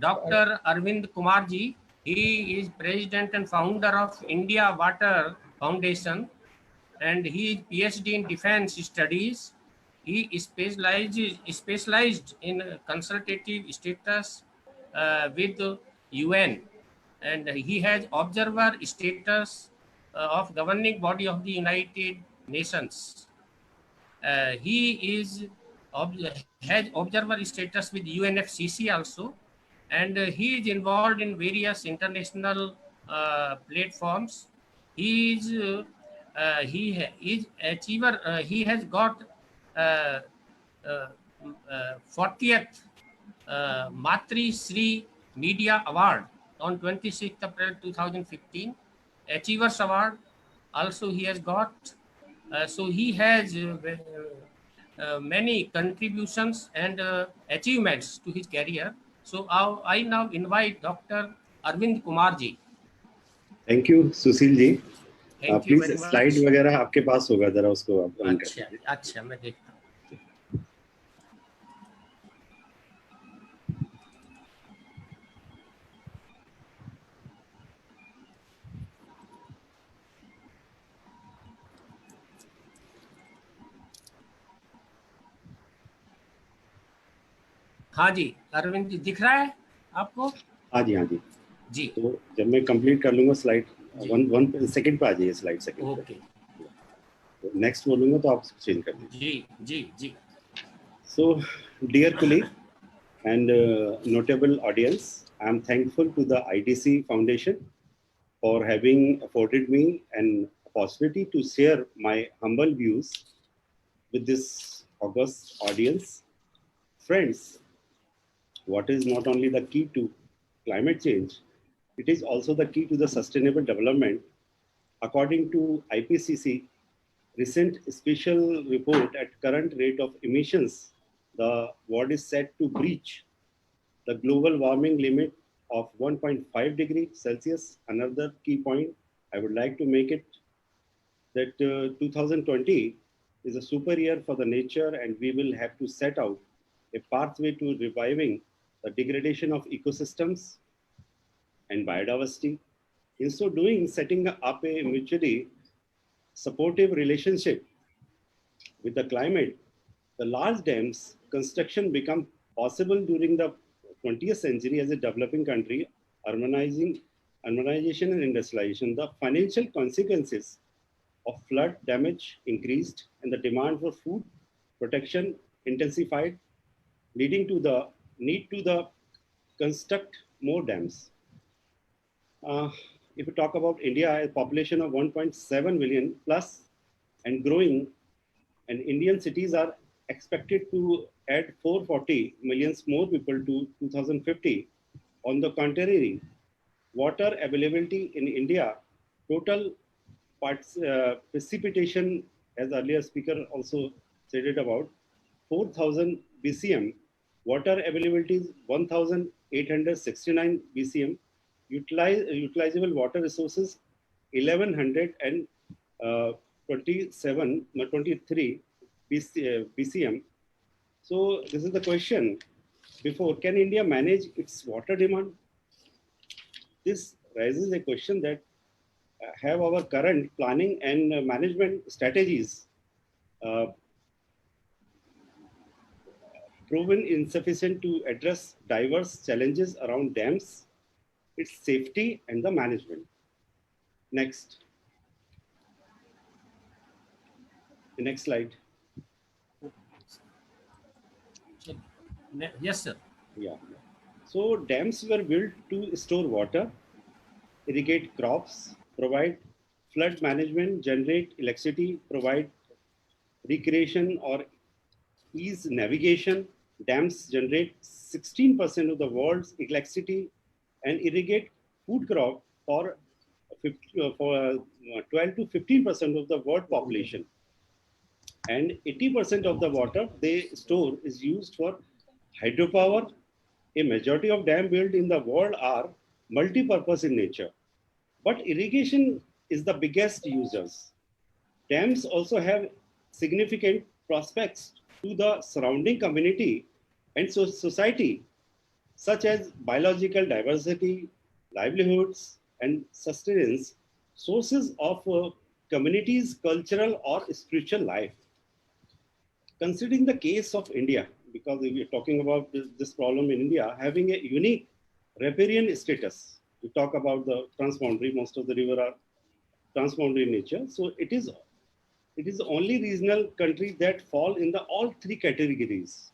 Dr. Arvind Kumar ji. He is president and founder of India Water Foundation, and he is PhD in defense studies. He is specialized in consultative status with UN, and he has observer status of governing body of the United Nations. He is has observer status with UNFCCC also, and he is involved in various international platforms. He is is achiever. He has got uh, uh, 40th Matri Sri Media Award on 26th April 2015. Achievers Award also he has got. So he has many contributions and achievements to his career. So I now invite Dr. Arvind Kumar ji. Thank you, Sushil ji. Thank you Please very much. slide वगैरह आपके पास होगा, जरा उसको आप on कर अच्छा दीजिए. अच्छा मैं देखता हूँ. हाँ जी अरविंद जी दिख रहा है आपको? हाँ जी, हाँ जी जी. तो जब मैं कंप्लीट कर लूंगा स्लाइड 1 सेकंड पे आ जाइए, स्लाइड सेकंड ओके. तो नेक्स्ट बोलूंगा तो आप चेंज कर दीजिए. जी जी जी. So, dear colleague and notable audience, I am thankful to the IDC Foundation for having afforded me an opportunity to share my humble views with this august audience. Friends, what is not only the key to climate change, it is also the key to the sustainable development. According to IPCC, recent special report, at current rate of emissions, the world is set to breach the global warming limit of 1.5 degrees Celsius. Another key point I would like to make it that 2020 is a super year for the nature, and we will have to set out a pathway to reviving the degradation of ecosystems and biodiversity. In so doing, setting up a mutually supportive relationship with the climate, the large dams construction become possible during the 20th century as a developing country, urbanization and industrialization. The financial consequences of flood damage increased and the demand for food protection intensified, leading to the need to construct more dams. If we talk about India, a population of 1.7 million plus and growing, and Indian cities are expected to add 440 million more people to 2050. On the contrary, water availability in India, total precipitation, as earlier speaker also said it about, 4,000 BCM. Water availability is 1,869 BCM. Utilizable water resources 1123 BCM. So this is the question before, can India manage its water demand? This raises a question that have our current planning and management strategies proven insufficient to address diverse challenges around dams, its safety and the management. Next. The next slide. Yes, sir. Yeah. So dams were built to store water, irrigate crops, provide flood management, generate electricity, provide recreation or ease navigation. Dams generate 16% of the world's electricity and irrigate food crop for 12 to 15% of the world population. And 80% of the water they store is used for hydropower. A majority of dams built in the world are multi-purpose in nature, but irrigation is the biggest users. Dams also have significant prospects to the surrounding community and society. such as biological diversity, livelihoods, and sustenance, sources of communities' cultural or spiritual life. Considering the case of India, because we are talking about this problem in India, having a unique riparian status. We talk about the transboundary, most of the river are transboundary in nature. So it is the only regional country that fall in the all three categories: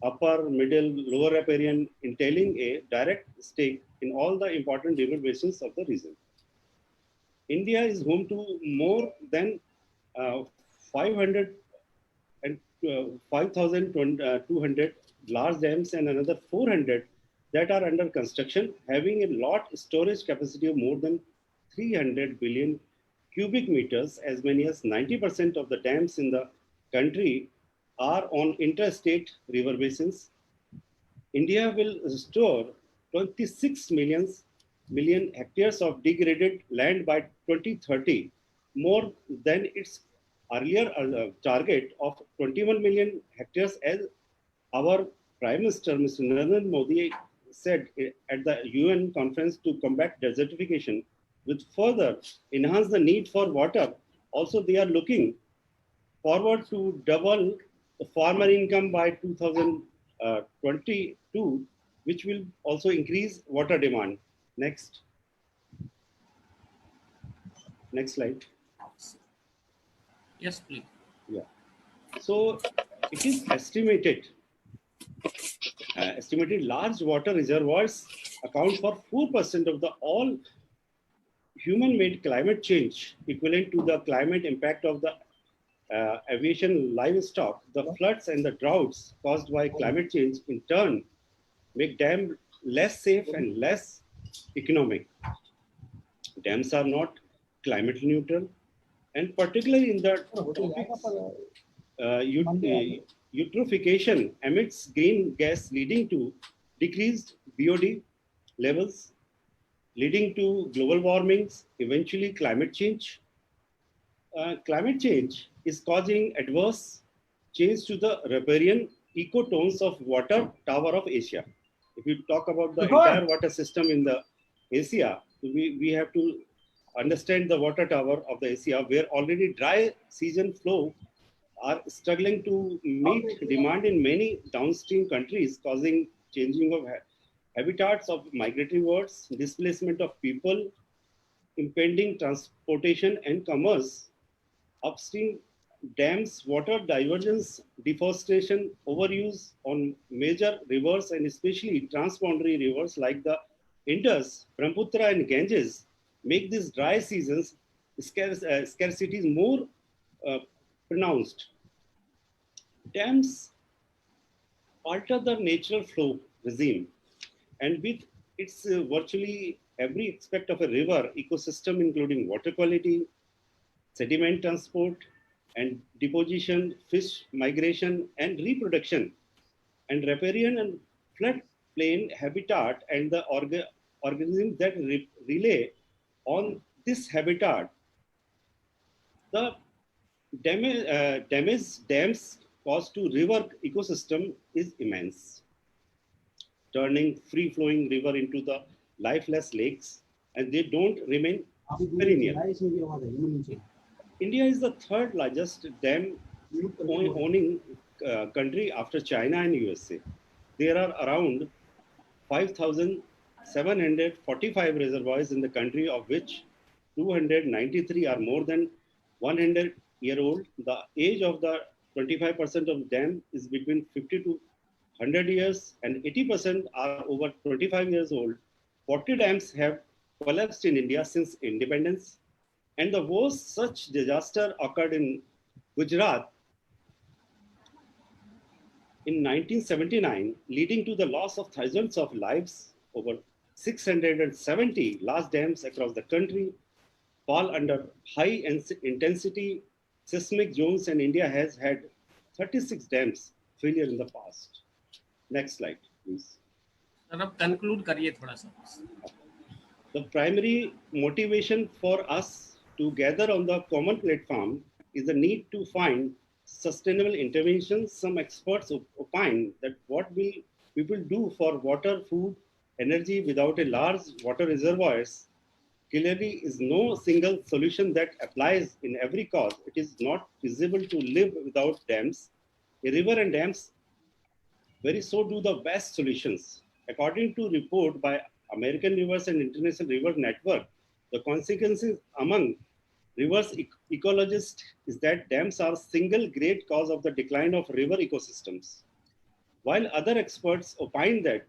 upper, middle, lower riparian, entailing a direct stake in all the important river basins of the region. India is home to more than 500 and 5,200 large dams and another 400 that are under construction, having a lot storage capacity of more than 300 billion cubic meters. As many as 90% of the dams in the country are on interstate river basins. India will store 26 million hectares of degraded land by 2030, more than its earlier target of 21 million hectares, as our Prime Minister, Mr. Narendra Modi, said at the UN conference to combat desertification, with further enhance the need for water. Also, they are looking forward to double the farmer income by 2022, which will also increase water demand. Next slide. Yes, please. Yeah. So it is estimated large water reservoirs account for 4% of the all human-made climate change, equivalent to the climate impact of the aviation livestock. The floods and the droughts caused by climate change in turn make dams less safe and less economic. Dams are not climate neutral, and particularly in the topics, eutrophication emits green gas, leading to decreased BOD levels, leading to global warmings, eventually climate change. Climate change is causing adverse change to the riparian ecotones of water tower of Asia. If you talk about the entire water system in the Asia, we have to understand the water tower of the Asia, where already dry season flow are struggling to meet demand in many downstream countries, causing changing of habitats of migratory birds, displacement of people, impending transportation and commerce. Upstream dams, water divergence, deforestation, overuse on major rivers and especially transboundary rivers like the Indus, Brahmaputra, and Ganges make these dry seasons scarcities more pronounced. Dams alter the natural flow regime, and with its virtually every aspect of a river ecosystem, including water quality, sediment transport and deposition, fish migration and reproduction, and riparian and floodplain habitat, and the organisms that rely on this habitat. The damage dams cause to river ecosystem is immense, turning free-flowing river into the lifeless lakes, and they don't remain perennial. India is the third largest dam owning country after China and USA. There are around 5,745 reservoirs in the country, of which 293 are more than 100-year old. The age of the 25% of dam is between 50 to 100 years, and 80% are over 25 years old. 40 dams have collapsed in India since independence, and the worst such disaster occurred in Gujarat in 1979, leading to the loss of thousands of lives. Over 670 large dams across the country fall under high intensity seismic zones, and India has had 36 dams failure in the past. Next slide, please. Sir अब conclude करिए थोड़ा सा. The primary motivation for us to gather on the common platform is the need to find sustainable interventions. Some experts opine that what will people do for water, food, energy without a large water reservoirs clearly is no single solution that applies in every cause. It is not feasible to live without dams. A river and dams very so do the best solutions. According to report by American Rivers and International River Network, the consequences among rivers ecologists is that dams are single great cause of the decline of river ecosystems. While other experts opine that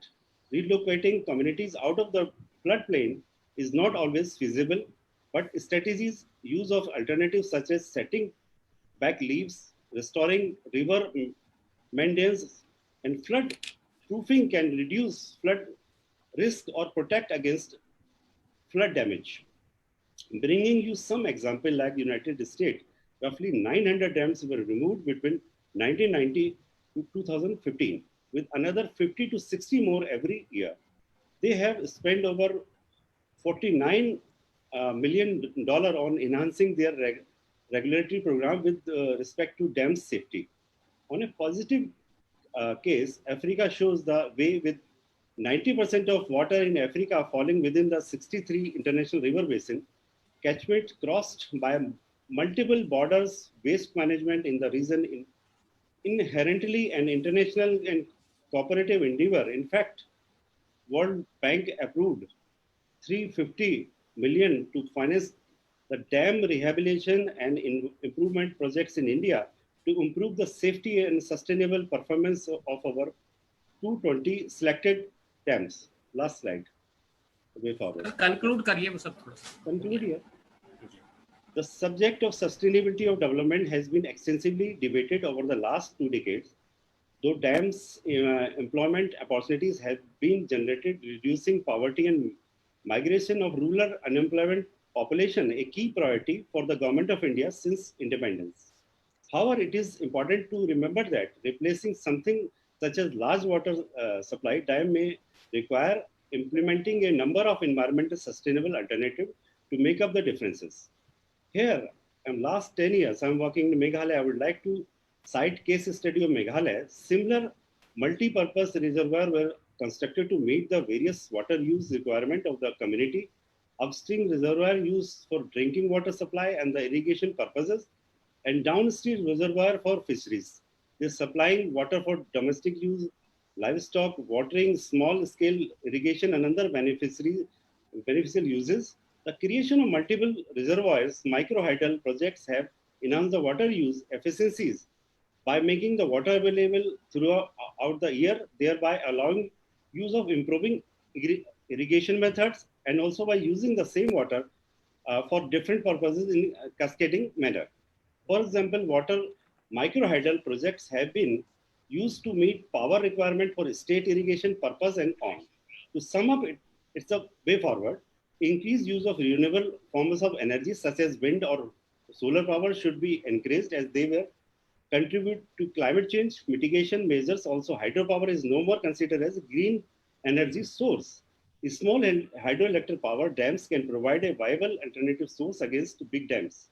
relocating communities out of the floodplain is not always feasible, but strategies use of alternatives such as setting back leaves, restoring river maintenance, and flood proofing can reduce flood risk or protect against flood damage. Bringing you some example like United States, roughly 900 dams were removed between 1990 to 2015, with another 50 to 60 more every year. They have spent over $49 million on enhancing their regulatory program with respect to dam safety. On a positive case, Africa shows the way with 90% of water in Africa falling within the 63 international river basin, catchment crossed by multiple borders, waste management in the region inherently an international and cooperative endeavor. In fact, World Bank approved 350 million to finance the dam rehabilitation and improvement projects in India to improve the safety and sustainable performance of our 220 selected dams. Last slide. Way forward. Conclude करिए वो सब थोड़ा सा. Conclude here. The subject of sustainability of development has been extensively debated over the last 2 decades. Though dams employment opportunities have been generated, reducing poverty and migration of rural unemployment population, a key priority for the government of India since independence. However, it is important to remember that replacing something such as large water supply dam may require implementing a number of environmental sustainable alternatives to make up the differences. Here, in last 10 years, I'm working in Meghalaya. I would like to cite case study of Meghalaya. Similar multi-purpose reservoirs were constructed to meet the various water use requirement of the community. Upstream reservoir used for drinking water supply and the irrigation purposes, and downstream reservoir for fisheries. They're supplying water for domestic use, livestock, watering, small-scale irrigation, and other beneficial uses. The creation of multiple reservoirs, microhydral projects have enhanced the water use efficiencies by making the water available throughout the year, thereby allowing use of improving irrigation methods and also by using the same water for different purposes in a cascading manner. For example, water microhydral projects have been used to meet power requirement for state irrigation purpose and on. To sum up, it's a way forward. Increased use of renewable forms of energy such as wind or solar power should be encouraged as they will contribute to climate change mitigation measures. Also, hydropower is no more considered as a green energy source. Small hydroelectric power dams can provide a viable alternative source against big dams.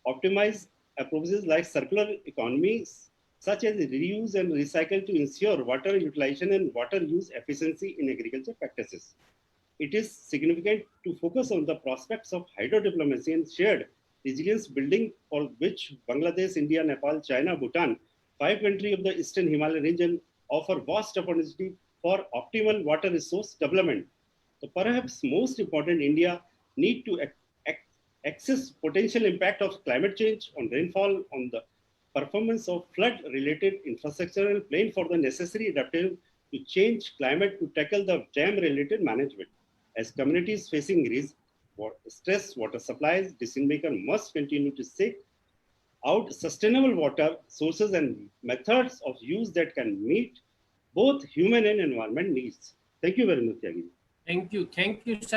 Optimize approaches like circular economies such as reuse and recycle to ensure water utilization and water use efficiency in agriculture practices. It is significant to focus on the prospects of hydro diplomacy and shared resilience building, for which Bangladesh, India, Nepal, China, Bhutan, 5 countries of the Eastern Himalayan region offer vast opportunity for optimal water resource development. So perhaps most important, India need to assess potential impact of climate change on rainfall, on the performance of flood-related infrastructure and plan for the necessary adaptation to change climate to tackle the dam-related management. As communities facing risk, stress, water supplies, decision-makers must continue to seek out sustainable water sources and methods of use that can meet both human and environment needs. Thank you very much, Tyagi. Thank you, sir.